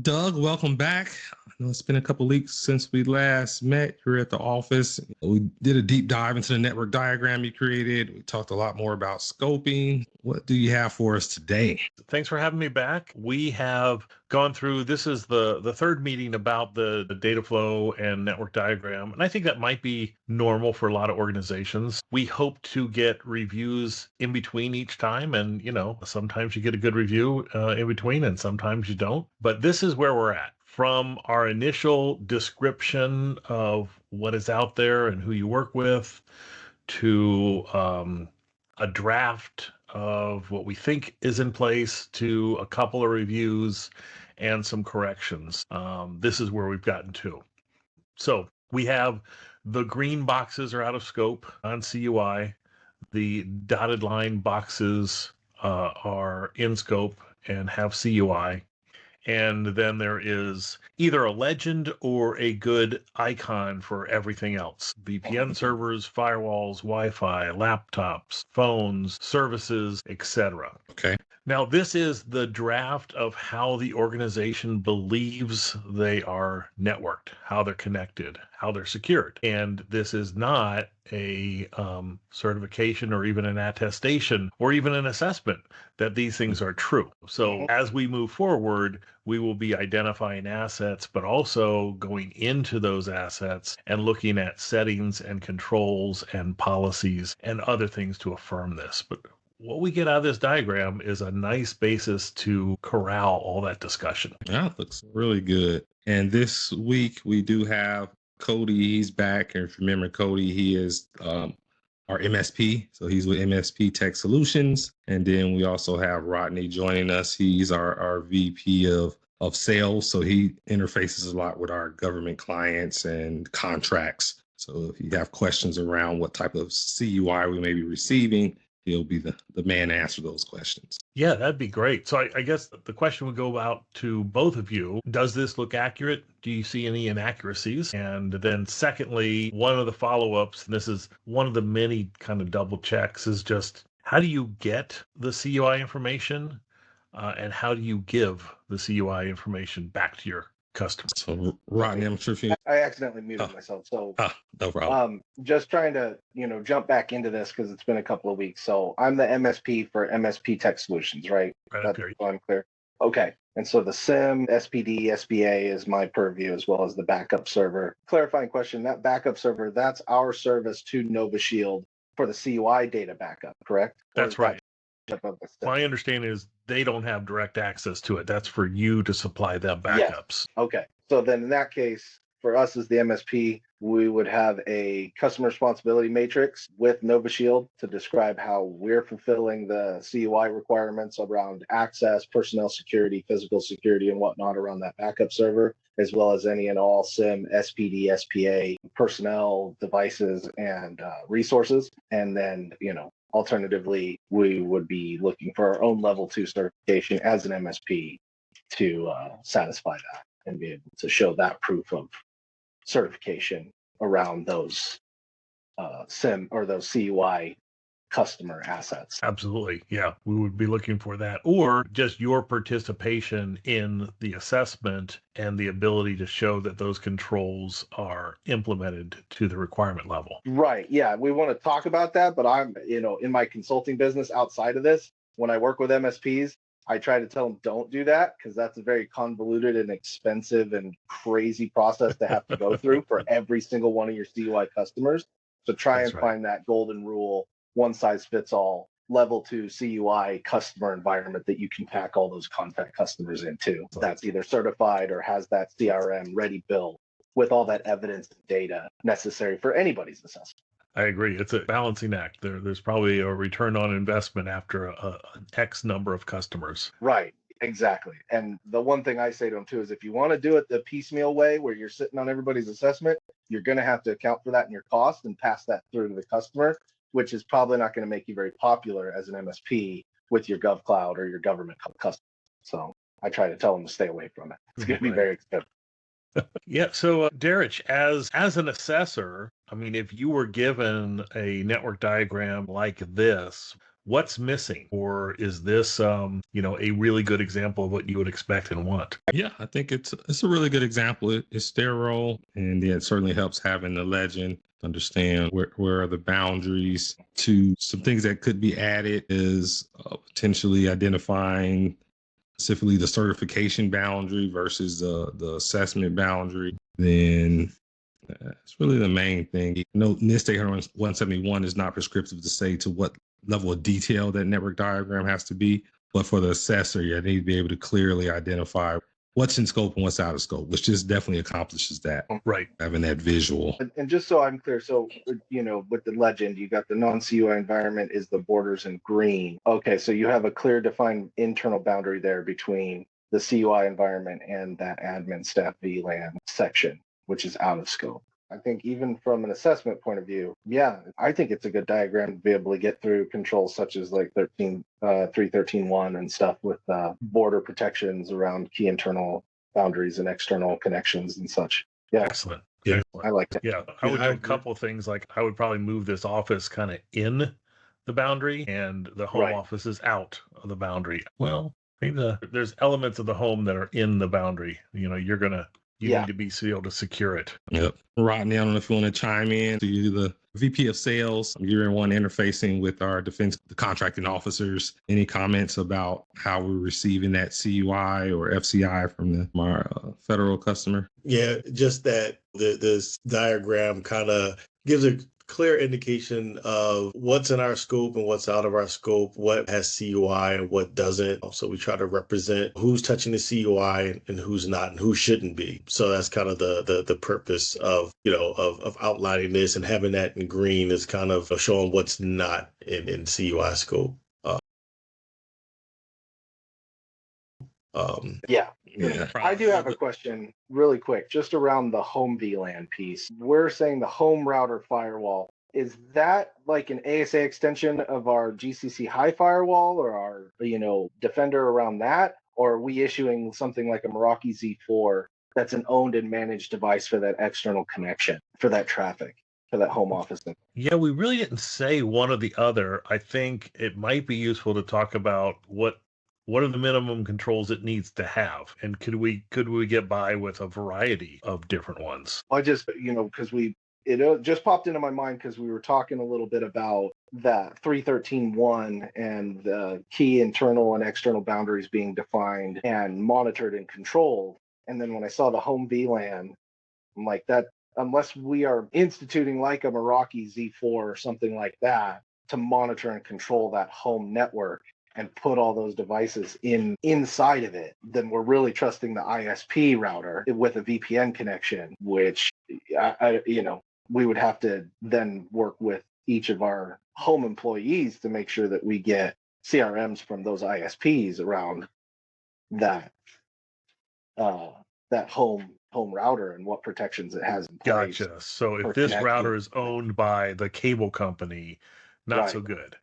Doug, welcome back. I know it's been a couple weeks since we last met. You were at the office. We did a deep dive into the network diagram you created. We talked a lot more about scoping. What do you have for us today? Thanks for having me back. We have gone through, this is the third meeting about the data flow and network diagram. And I think that might be normal for a lot of organizations. We hope to get reviews in between each time. And, sometimes you get a good review in between and sometimes you don't. But this is where we're at. From our initial description of what is out there and who you work with to a draft of what we think is in place to a couple of reviews and some corrections. This is where we've gotten to. So we have the green boxes are out of scope on CUI. The dotted line boxes are in scope and have CUI. And then there is either a legend or a good icon for everything else. VPN servers, firewalls, Wi-Fi, laptops, phones, services, etc. Okay. Now, this is the draft of how the organization believes they are networked, how they're connected, how they're secured. And this is not a certification or even an attestation or even an assessment that these things are true. So as we move forward, we will be identifying assets, but also going into those assets and looking at settings and controls and policies and other things to affirm this. But what we get out of this diagram is a nice basis to corral all that discussion. That looks really good. And this week we do have Cody. He's back. And if you remember Cody, he is our MSP. So he's with MSP Tech Solutions. And then we also have Rodney joining us. He's our VP of sales. So he interfaces a lot with our government clients and contracts. So if you have questions around what type of CUI we may be receiving, he'll be the man to answer those questions. Yeah, that'd be great. So I guess the question would go out to both of you. Does this look accurate? Do you see any inaccuracies? And then secondly, one of the follow-ups, and this is one of the many kind of double checks, is just how do you get the CUI information and how do you give the CUI information back to your customers? So Rodney, I'm sure if you... I accidentally muted myself. So no problem. Just trying to, jump back into this because it's been a couple of weeks. So I'm the MSP for MSP Tech Solutions, right? That's unclear. Okay. And so the SIM, SPD, SBA is my purview as well as the backup server. Clarifying question, that backup server, that's our service to Nova Shield for the CUI data backup, correct? That's right. My understanding is they don't have direct access to it. That's for you to supply them backups. Yes. Okay. So then in that case, for us as the MSP, we would have a customer responsibility matrix with Nova Shield to describe how we're fulfilling the CUI requirements around access, personnel security, physical security, and whatnot around that backup server, as well as any and all SIM, SPD, SPA, personnel, devices, and resources. And then, alternatively, we would be looking for our own level 2 certification as an MSP to satisfy that and be able to show that proof of certification around those SIM or those CUI customer assets. Absolutely. Yeah, we would be looking for that, or just your participation in the assessment and the ability to show that those controls are implemented to the requirement level. Right. Yeah, we want to talk about that, but I'm, in my consulting business outside of this, when I work with MSPs, I try to tell them don't do that because that's a very convoluted and expensive and crazy process to have to go through for every single one of your CUI customers. So try and find that golden rule, one size fits all, level 2 CUI customer environment that you can pack all those contact customers into. That's either certified or has that CRM ready built with all that evidence and data necessary for anybody's assessment. I agree. It's a balancing act. There's probably a return on investment after an X number of customers. Right. Exactly. And the one thing I say to them too is if you want to do it the piecemeal way where you're sitting on everybody's assessment, you're going to have to account for that in your cost and pass that through to the customer, which is probably not going to make you very popular as an MSP with your GovCloud or your government customer. So I try to tell them to stay away from it. It's going to be very expensive. Yeah. So, Darich, as an assessor, I mean, if you were given a network diagram like this, what's missing, or is this, a really good example of what you would expect and want? Yeah, I think it's a really good example. It's their role, and yeah, it certainly helps having the legend understand where are the boundaries. To some things that could be added is potentially identifying specifically the certification boundary versus the assessment boundary. Then it's really the main thing. NIST 171 is not prescriptive to say to what level of detail that network diagram has to be, but for the assessor, you need to be able to clearly identify what's in scope and what's out of scope, which just definitely accomplishes that. Right. Having that visual. And just so I'm clear, so, with the legend, you got the non-CUI environment is the borders in green. Okay, so you have a clear defined internal boundary there between the CUI environment and that admin staff VLAN section, which is out of scope. I think even from an assessment point of view, yeah, I think it's a good diagram to be able to get through controls such as like 313.1 and stuff with border protections around key internal boundaries and external connections and such. Yeah. Excellent. Yeah. Excellent. I like that. Yeah, I would do a couple of things. Like I would probably move this office kind of in the boundary, and the home Right. office is out of the boundary. Well, maybe there's elements of the home that are in the boundary. You Yeah. need to be able to secure it. Yep. Rodney, I don't know if you want to chime in. So you're the VP of Sales. You're in one interfacing with our defense contracting officers. Any comments about how we're receiving that CUI or FCI from our federal customer? Yeah, just that this diagram kind of gives a clear indication of what's in our scope and what's out of our scope, what has CUI and what doesn't. So we try to represent who's touching the CUI and who's not and who shouldn't be. So that's kind of the purpose of outlining this, and having that in green is kind of showing what's not in CUI scope. Yeah. Yeah. I do have a question really quick, just around the home VLAN piece. We're saying the home router firewall. Is that like an ASA extension of our GCC high firewall or our, Defender around that? Or are we issuing something like a Meraki Z4 that's an owned and managed device for that external connection, for that traffic, for that home office? Yeah, we really didn't say one or the other. I think it might be useful to talk about what are the minimum controls it needs to have, and could we get by with a variety of different ones? I just, because it just popped into my mind because we were talking a little bit about that 313.1 and the key internal and external boundaries being defined and monitored and controlled. And then when I saw the home VLAN, I'm like, that unless we are instituting like a Meraki Z4 or something like that to monitor and control that home network and put all those devices inside of it, then we're really trusting the ISP router with a VPN connection, which we would have to then work with each of our home employees to make sure that we get CRMs from those ISPs around that home router and what protections it has in place. Gotcha. So if for this connecting. router is owned by the cable company, not Right. so good.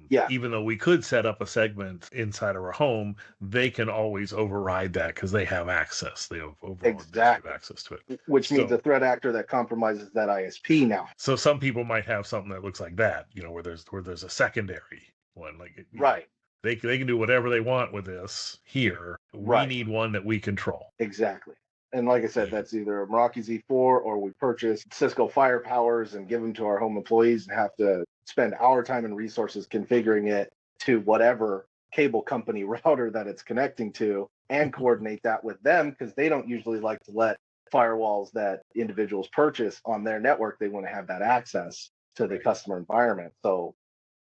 Yeah. Even though we could set up a segment inside of our home, they can always override that because they have access. They have overall Exactly. access to it. Which means So- a threat actor that compromises that ISP now. So some people might have something that looks like that, where there's a secondary one. Like Right. They can do whatever they want with this here. Right. We need one that we control. Exactly. And like I said, that's either a Meraki Z4 or we purchase Cisco Firepowers and give them to our home employees and have to spend our time and resources configuring it to whatever cable company router that it's connecting to and coordinate that with them, because they don't usually like to let firewalls that individuals purchase on their network. They want to have that access to the customer environment. So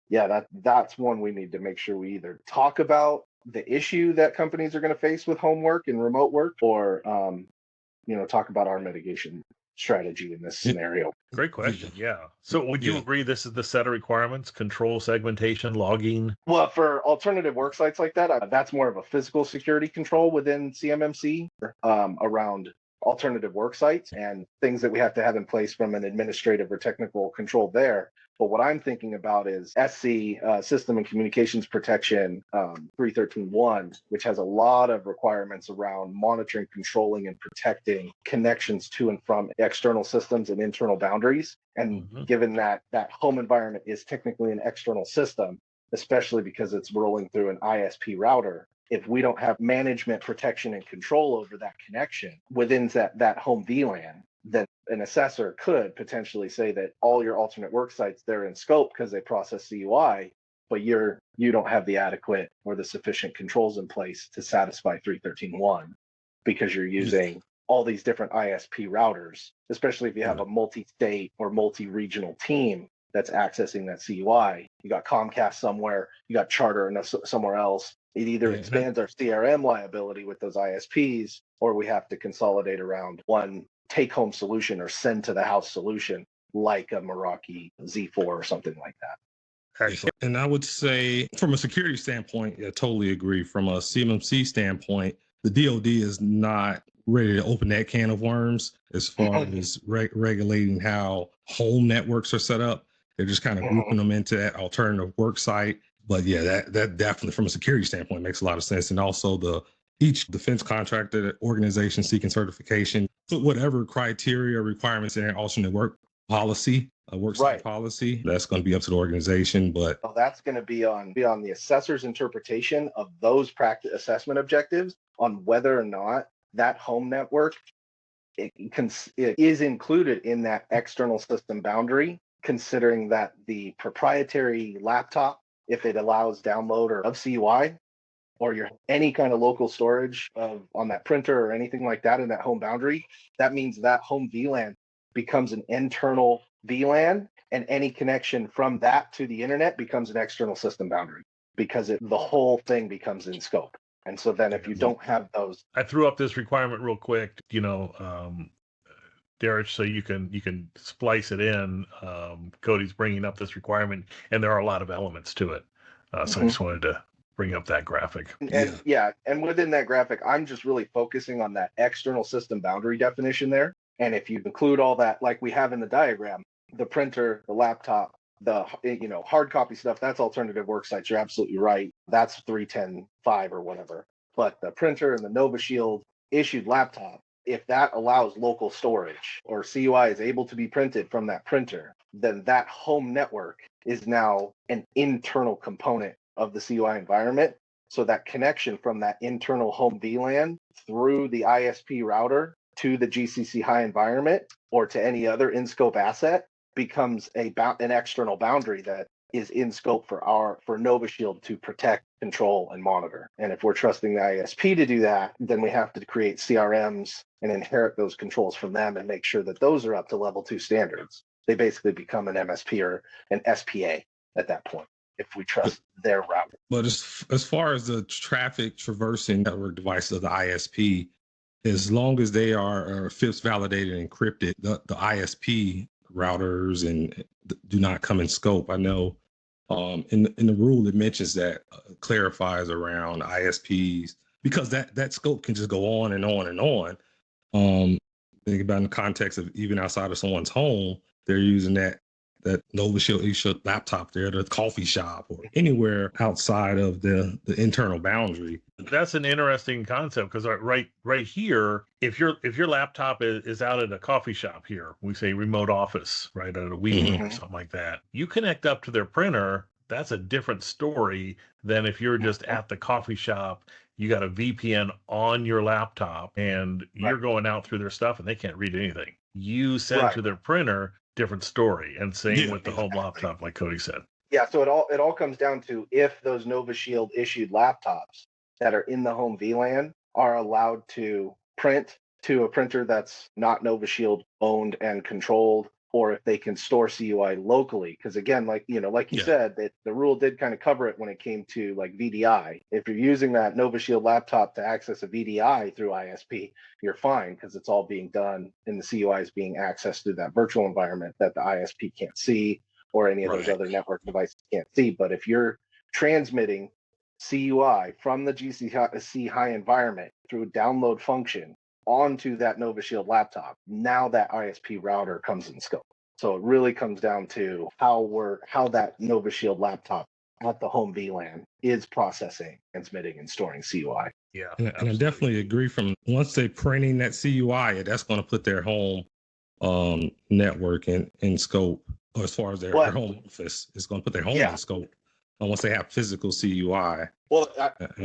yeah, that's one we need to make sure we either talk about the issue that companies are going to face with homework and remote work, or talk about our mitigation strategy in this scenario. Great question. Yeah. So would you Yeah. agree this is the set of requirements? Control, segmentation, logging? Well, for alternative work sites like that, that's more of a physical security control within CMMC around alternative work sites and things that we have to have in place from an administrative or technical control there. But what I'm thinking about is SC, System and Communications Protection 313.1, which has a lot of requirements around monitoring, controlling, and protecting connections to and from external systems and internal boundaries. And given that home environment is technically an external system, especially because it's rolling through an ISP router. If we don't have management, protection, and control over that connection within that home VLAN, then an assessor could potentially say that all your alternate work sites, they're in scope because they process CUI, but you don't have the adequate or the sufficient controls in place to satisfy 313.1 because you're using all these different ISP routers, especially if you have a multi-state or multi-regional team that's accessing that CUI. You got Comcast somewhere, you got Charter somewhere else. It either expands our CRM liability with those ISPs, or we have to consolidate around one take-home solution or send to the house solution like a Meraki Z4 or something like that. Excellent. And I would say from a security standpoint, I totally agree. From a CMMC standpoint, the DoD is not ready to open that can of worms as far as regulating how home networks are set up. They're just kind of grouping them into that alternative work site. But yeah, that definitely from a security standpoint makes a lot of sense. And also each defense contractor organization seeking certification, put whatever criteria or requirements in their alternate work policy, worksite policy, that's going to be up to the organization. But that's going to be on the assessor's interpretation of those practice assessment objectives on whether or not that home network it is included in that external system boundary, considering that the proprietary laptop, if it allows download of CUI, or any kind of local storage on that printer or anything like that in that home boundary, that means that home VLAN becomes an internal VLAN, and any connection from that to the internet becomes an external system boundary because the whole thing becomes in scope. And so then if you don't have those. I threw up this requirement real quick, Derek, so you can splice it in. Cody's bringing up this requirement, and there are a lot of elements to it. So I just wanted to bring up that graphic. And within that graphic, I'm just really focusing on that external system boundary definition there. And if you include all that, like we have in the diagram, the printer, the laptop, the hard copy stuff, that's alternative work sites. You're absolutely right. That's 310.5 or whatever. But the printer and the Nova Shield issued laptop, if that allows local storage or CUI is able to be printed from that printer, then that home network is now an internal component of the CUI environment. So that connection from that internal home VLAN through the ISP router to the GCC high environment or to any other in-scope asset becomes an external boundary that is in scope for Nova Shield to protect, control, and monitor. And if we're trusting the ISP to do that, then we have to create CRMs and inherit those controls from them and make sure that those are up to level 2 standards. They basically become an MSP or an SPA at that point, if we trust their route. But as far as the traffic traversing network devices of the ISP, as long as they are FIPS validated and encrypted, the ISP routers and do not come in scope. I know in the rule it mentions that clarifies around ISPs because that scope can just go on and on and on. Think about in the context of even outside of someone's home, they're using that Nova Shield laptop there, the coffee shop, or anywhere outside of the internal boundary. That's an interesting concept because right here, if your laptop is out at a coffee shop here, we say remote office, right, at a weekend or something like that, you connect up to their printer. That's a different story than if you're just at the coffee shop. You got a VPN on your laptop and you're going out through their stuff and they can't read anything. You send to their printer, different story. And same with the home laptop, like Cody said. Yeah, so it all comes down to if those Nova Shield issued laptops that are in the home VLAN are allowed to print to a printer that's not Nova Shield owned and controlled, or if they can store CUI locally. Because again, like you said, that the rule did kind of cover it when it came to like VDI. If you're using that Nova Shield laptop to access a VDI through ISP, you're fine because it's all being done and the CUI is being accessed through that virtual environment that the ISP can't see or any of those other network devices can't see. But if you're transmitting CUI from the GCC high environment through a download function onto that Nova Shield laptop, now that ISP router comes in scope. So it really comes down to how that Nova Shield laptop at the home VLAN is processing, transmitting, and storing CUI. Yeah, and I definitely agree. From once they're printing that CUI, that's going to put their home network in scope. Or as far as their home office, it's going to put their home in scope. once they have physical CUI. Well,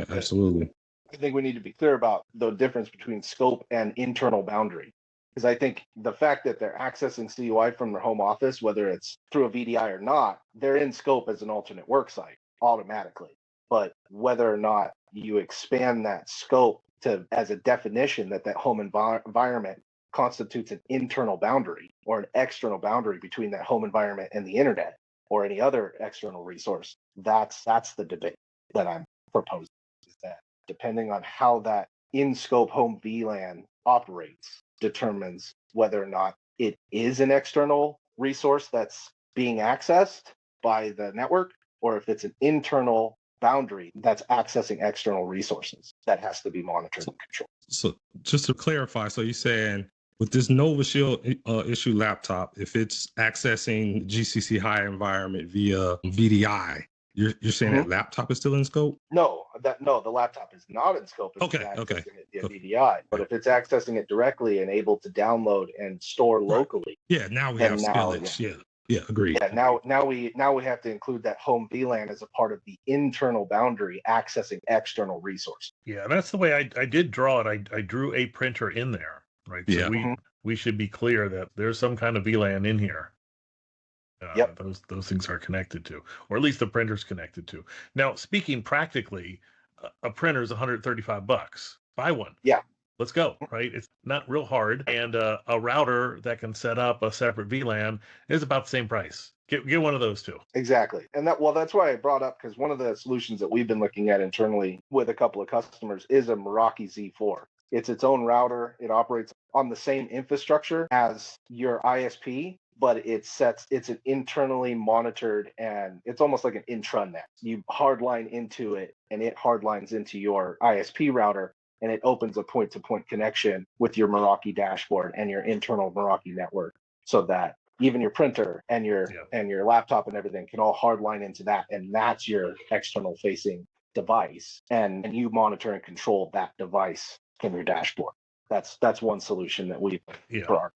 Absolutely. I think we need to be clear about the difference between scope and internal boundary. Because I think the fact that they're accessing CUI from their home office, whether it's through a VDI or not, they're in scope as an alternate work site automatically. But whether or not you expand that scope to as a definition that home environment constitutes an internal boundary or an external boundary between that home environment and the internet or any other external resource, that's the debate that I'm proposing. Is that depending on how that in-scope home VLAN operates determines whether or not it is an external resource that's being accessed by the network, or if it's an internal boundary that's accessing external resources that has to be monitored and controlled. So just to clarify, so you're saying with this Nova Shield issue laptop, if it's accessing GCC high environment via VDI, you're saying that laptop is still in scope? No, the laptop is not in scope if it's accessing it via VDI. But if it's accessing it directly and able to download and store locally, now we have spillage. Yeah, agreed. Yeah, now we have to include that home VLAN as a part of the internal boundary accessing external resources. Yeah, that's the way I did draw it. I drew a printer in there, right? So we should be clear that there's some kind of VLAN in here. Those things are connected to, or at least the printer's connected to. Now, speaking practically, a printer is $135. Buy one. Yeah. Let's go, right? It's not real hard. And a router that can set up a separate VLAN is about the same price. Get one of those two. Exactly. And that's why I brought up, because one of the solutions that we've been looking at internally with a couple of customers is a Meraki Z4. It's its own router. It operates on the same infrastructure as your ISP, but it's an internally monitored, and it's almost like an intranet. You hardline into it and it hardlines into your ISP router, and it opens a point-to-point connection with your Meraki dashboard and your internal Meraki network, so that even your printer and your laptop and everything can all hardline into that, and that's your external facing device, and you monitor and control that device from your dashboard. That's one solution that we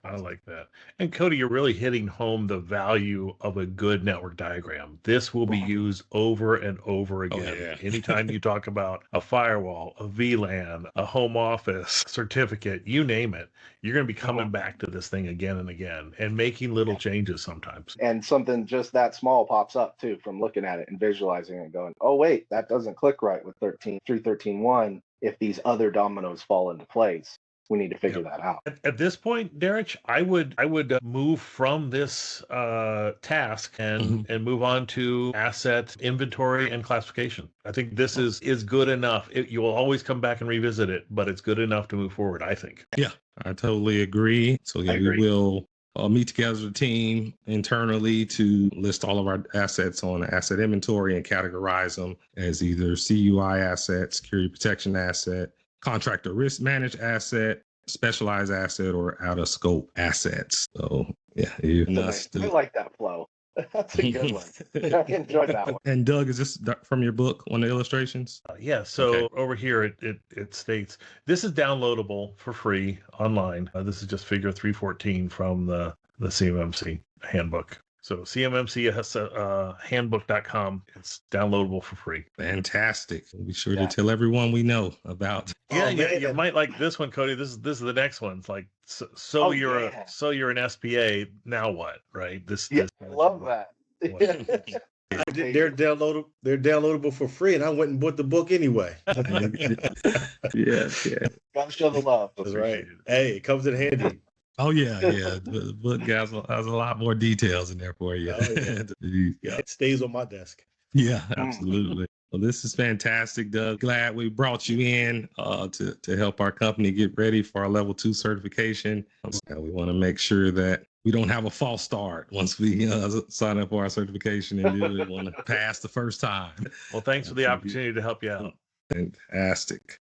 I like that. And Cody, you're really hitting home the value of a good network diagram. This will be used over and over again. Anytime you talk about a firewall, a VLAN, a home office certificate, you name it, you're going to be coming back to this thing again and again and making little changes sometimes. And something just that small pops up too from looking at it and visualizing it and going, oh wait, that doesn't click right with 3.13.1 if these other dominoes fall into place. We need to figure that out. At this point, Derek, I would move from this task and move on to asset inventory and classification. I think this is good enough. You will always come back and revisit it, but it's good enough to move forward, I think. Yeah, I totally agree. So we will meet together as a team internally to list all of our assets on asset inventory and categorize them as either CUI asset, security protection asset, contractor risk managed asset, specialized asset, or out of scope assets. So I like that flow. That's a good one. I enjoyed that one. And Doug, is this from your book on the illustrations? So over here it states this is downloadable for free online. This is just figure 314 from the CMMC handbook. So CMMC handbook.com. It's downloadable for free. Fantastic. We'll be sure to tell everyone we know about. You might like this one, Cody. This is the next one. It's like you're an SPA. Now what? Right? I love that. They're downloadable for free, and I went and bought the book anyway. Yeah. Gotta show the love. That's right. Hey, it comes in handy. Oh yeah. The book has a lot more details in there for you. It stays on my desk. Yeah, absolutely. Well, this is fantastic, Doug. Glad we brought you in to help our company get ready for our level 2 certification. We want to make sure that we don't have a false start once we sign up for our certification and do it. Want to pass the first time. Well, thanks for the opportunity to help you out. Fantastic.